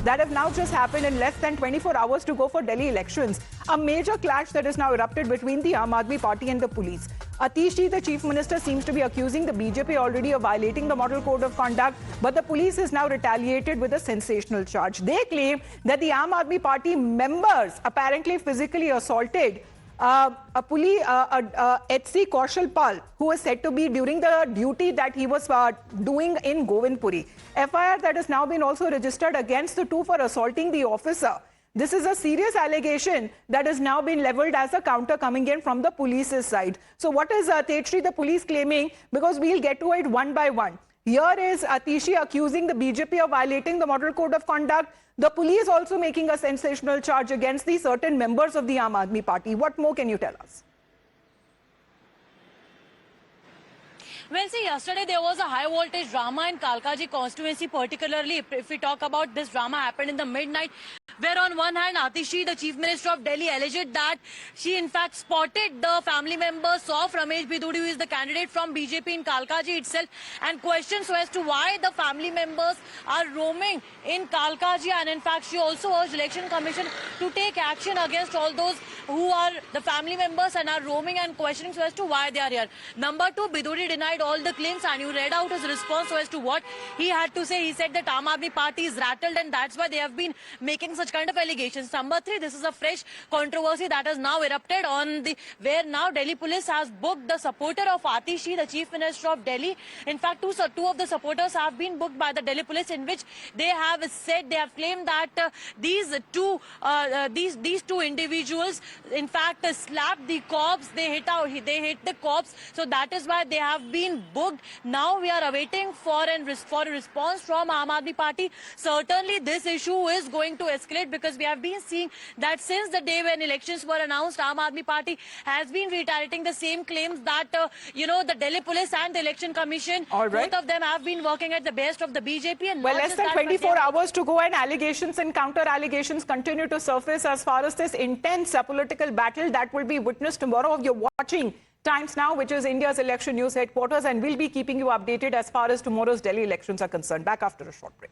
that have now just happened in less than 24 hours to go for Delhi elections. A major clash that has now erupted between the Aam Aadmi Party and the police. Atish Ji, the Chief Minister, seems to be accusing the BJP already of violating the Model Code of Conduct, but the police has now retaliated with a sensational charge. They claim that the Aam Aadmi Party members apparently physically assaulted HC Kaushal Pal, who was said to be during the duty that he was doing in Govindpuri. FIR that has now been also registered against the two for assaulting the officer. This is a serious allegation that has now been leveled as a counter coming in from the police's side. So what is Tejshri, the police, claiming? Because we'll get to it one by one. Here is Atishi accusing the BJP of violating the Model Code of Conduct. The police also making a sensational charge against the certain members of the Aam Aadmi Party. What more can you tell us? Well, see, yesterday there was a high voltage drama in Kalkaji constituency, particularly if we talk about this drama happened in the midnight, where on one hand Atishi, the Chief Minister of Delhi, alleged that she in fact spotted the family members of Ramesh Biduri, who is the candidate from BJP in Kalkaji itself, and questions as to why the family members are roaming in Kalkaji. And in fact, she also urged Election Commission to take action against all those who are the family members and are roaming, and questioning as to why they are here. Number two, Biduri denied all the claims, and you read out his response as to what he had to say. He said that Aam Aadmi Party is rattled and that's why they have been making such kind of allegations. Number three, this is a fresh controversy that has now erupted on the where now Delhi police has booked the supporter of Atishi, the Chief Minister of Delhi. In fact, two of the supporters have been booked by the Delhi police, in which they have said, they have claimed that these two individuals in fact slapped the cops. They hit the cops, so that is why they have been booked. Now we are awaiting for a response from Aam Aadmi Party. Certainly this issue is going to escalate, because we have been seeing that since the day when elections were announced, Aam Aadmi Party has been reiterating the same claims that the Delhi police and the Election Commission, both of them have been working at the best of the BJP. And well, less than 24 hours to go, and allegations and counter allegations continue to surface as far as this intense political battle that will be witnessed tomorrow. You're watching Times Now, which is India's election news headquarters, and we'll be keeping you updated as far as tomorrow's Delhi elections are concerned. Back after a short break.